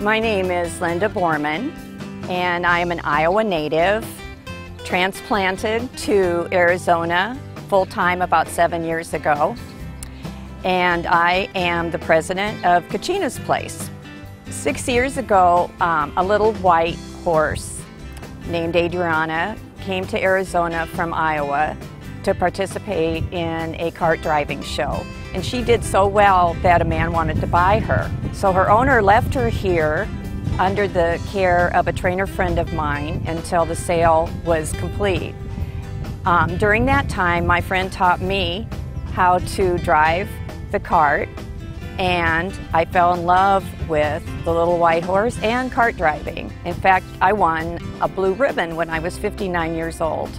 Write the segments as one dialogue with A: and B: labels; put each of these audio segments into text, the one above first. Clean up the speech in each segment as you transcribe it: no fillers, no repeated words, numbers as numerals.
A: My name is Linda Borman, and I am an Iowa native, transplanted to Arizona full-time about 7 years ago, and I am the president of Kachina's place. 6 years ago, a little white horse named Adriana came to Arizona from Iowa to participate in a kart driving show. And she did so well that a man wanted to buy her. So her owner left her here under the care of a trainer friend of mine until the sale was complete. During that time, my friend taught me how to drive the kart, and I fell in love with the little white horse and kart driving. In fact, I won a blue ribbon when I was 59 years old.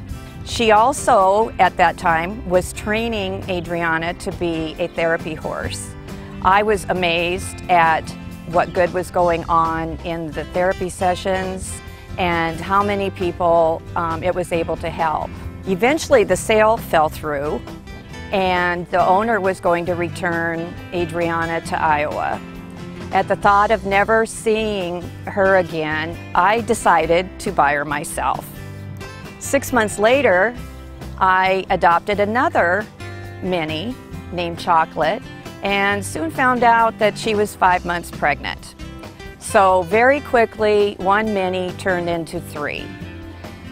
A: She also, at that time, was training Adriana to be a therapy horse. I was amazed at what good was going on in the therapy sessions and how many people it was able to help. Eventually, the sale fell through, and the owner was going to return Adriana to Iowa. At the thought of never seeing her again, I decided to buy her myself. 6 months later, I adopted another Minnie named Chocolate and soon found out that she was 5 months pregnant. So very quickly, one Minnie turned into 3.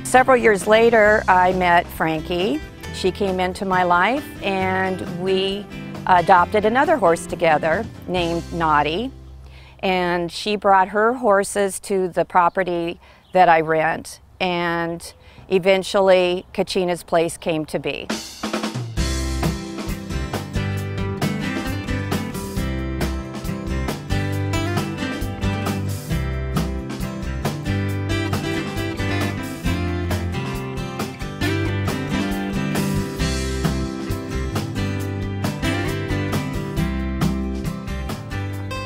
A: Several years later, I met Frankie. She came into my life and we adopted another horse together named Naughty. And she brought her horses to the property that I rent, and eventually, Kachina's place came to be.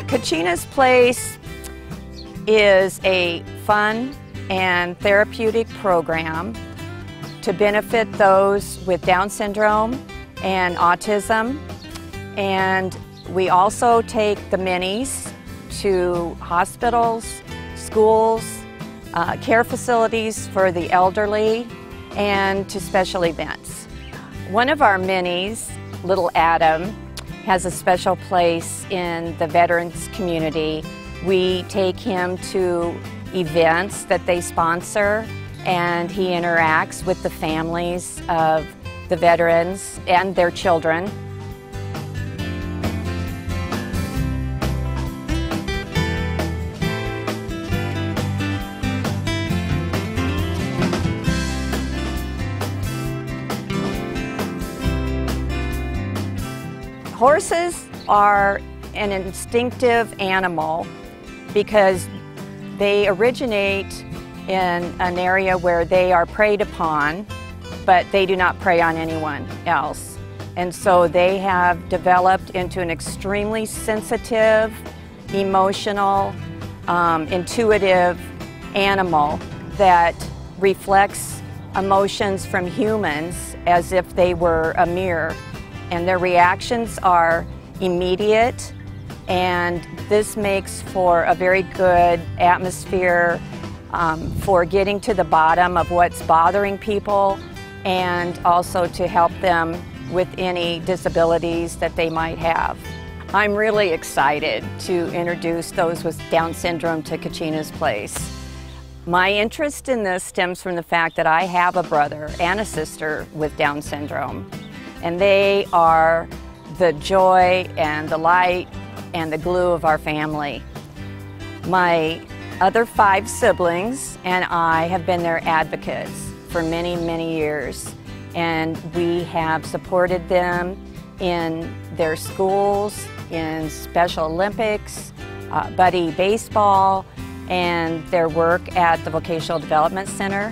A: Kachina's place is a fun and therapeutic program to benefit those with Down syndrome and autism. And we also take the minis to hospitals, schools, care facilities for the elderly, and to special events. One of our minis, little Adam, has a special place in the veterans community. We take him to events that they sponsor, and he interacts with the families of the veterans and their children. Horses are an instinctive animal because they originate in an area where they are preyed upon, but they do not prey on anyone else. And so they have developed into an extremely sensitive, emotional, intuitive animal that reflects emotions from humans as if they were a mirror. And their reactions are immediate, and this makes for a very good atmosphere for getting to the bottom of what's bothering people, and also to help them with any disabilities that they might have. I'm really excited to introduce those with Down syndrome to Kachina's place. My interest in this stems from the fact that I have a brother and a sister with Down syndrome, and they are the joy and the light and the glue of our family. My other 5 siblings and I have been their advocates for many, many years, and we have supported them in their schools, in Special Olympics, buddy baseball, and their work at the Vocational Development Center,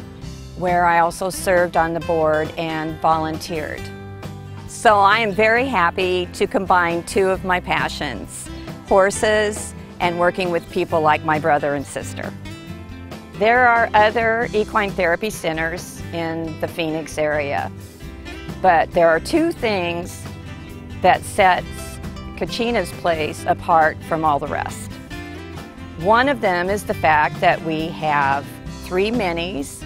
A: where I also served on the board and volunteered. So I am very happy to combine 2 of my passions, horses and working with people like my brother and sister. There are other equine therapy centers in the Phoenix area, but there are 2 things that sets Kachina's place apart from all the rest. One of them is the fact that we have 3 minis,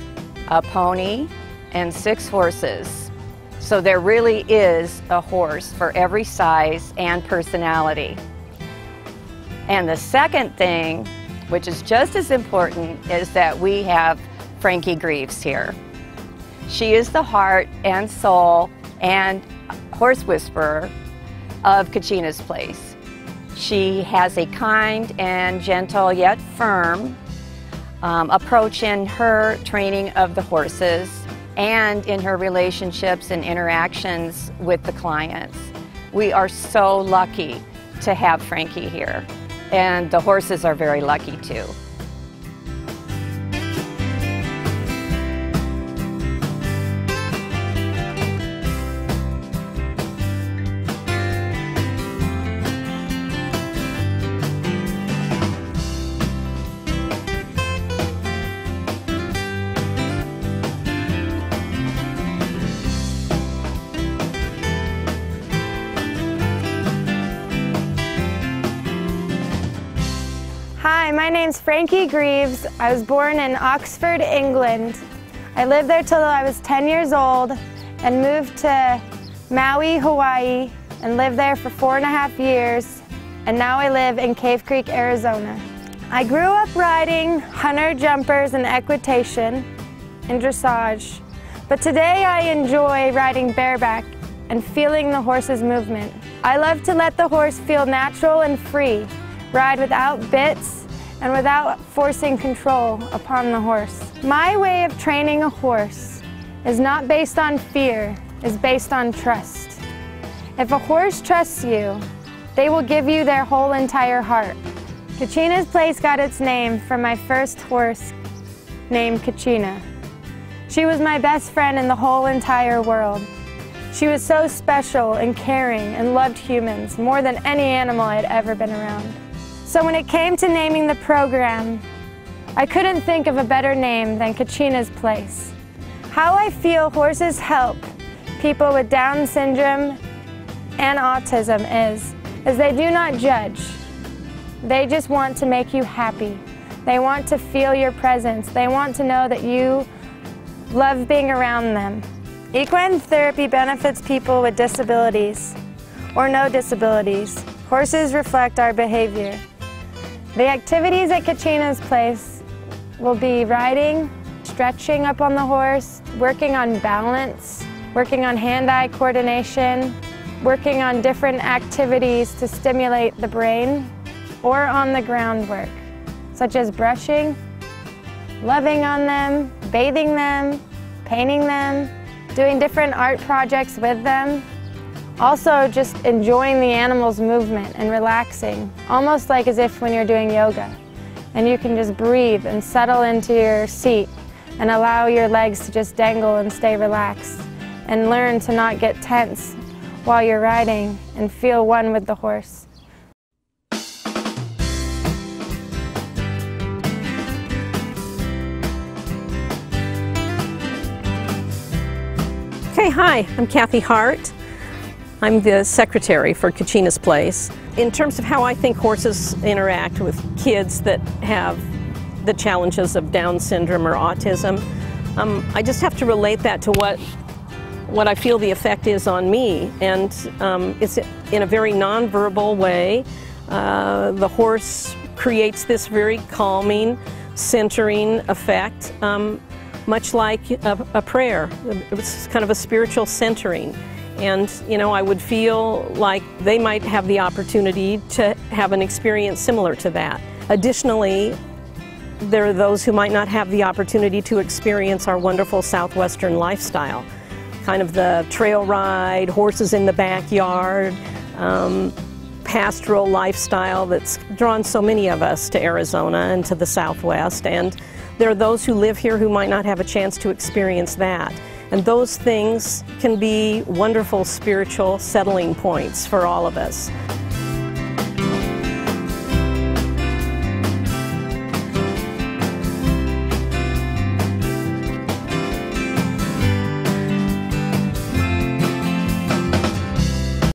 A: a pony, and 6 horses. So there really is a horse for every size and personality. And the second thing, which is just as important, is that we have Frankie Greaves here. She is the heart and soul and horse whisperer of Kachina's place. She has a kind and gentle yet firm approach in her training of the horses and in her relationships and interactions with the clients. We are so lucky to have Frankie here, and the horses are very lucky too.
B: Hi, my name's Frankie Greaves. I was born in Oxford, England. I lived there till I was 10 years old and moved to Maui, Hawaii, and lived there for 4.5 years, and now I live in Cave Creek, Arizona. I grew up riding hunter jumpers and equitation and dressage, but today I enjoy riding bareback and feeling the horse's movement. I love to let the horse feel natural and free, ride without bits and without forcing control upon the horse. My way of training a horse is not based on fear, it's based on trust. If a horse trusts you, they will give you their whole entire heart. Kachina's place got its name from my first horse named Kachina. She was my best friend in the whole entire world. She was so special and caring and loved humans more than any animal I had ever been around. So when it came to naming the program, I couldn't think of a better name than Kachina's Place. How I feel horses help people with Down syndrome and autism is they do not judge. They just want to make you happy. They want to feel your presence. They want to know that you love being around them. Equine therapy benefits people with disabilities or no disabilities. Horses reflect our behavior. The activities at Kachina's Place will be riding, stretching up on the horse, working on balance, working on hand-eye coordination, working on different activities to stimulate the brain, or on the groundwork, such as brushing, loving on them, bathing them, painting them, doing different art projects with them. Also just enjoying the animal's movement and relaxing, almost like as if when you're doing yoga. And you can just breathe and settle into your seat and allow your legs to just dangle and stay relaxed and learn to not get tense while you're riding and feel one with the horse.
C: Okay, hi, I'm Cathy Hart. I'm the secretary for Kachina's Place. In terms of how I think horses interact with kids that have the challenges of Down syndrome or autism, I just have to relate that to what I feel the effect is on me, and it's in a very nonverbal way. The horse creates this very calming, centering effect, much like a prayer. It's kind of a spiritual centering. And, you know, I would feel like they might have the opportunity to have an experience similar to that. Additionally, there are those who might not have the opportunity to experience our wonderful Southwestern lifestyle. Kind of the trail ride, horses in the backyard, pastoral lifestyle that's drawn so many of us to Arizona and to the Southwest. And there are those who live here who might not have a chance to experience that. And those things can be wonderful spiritual settling points for all of us.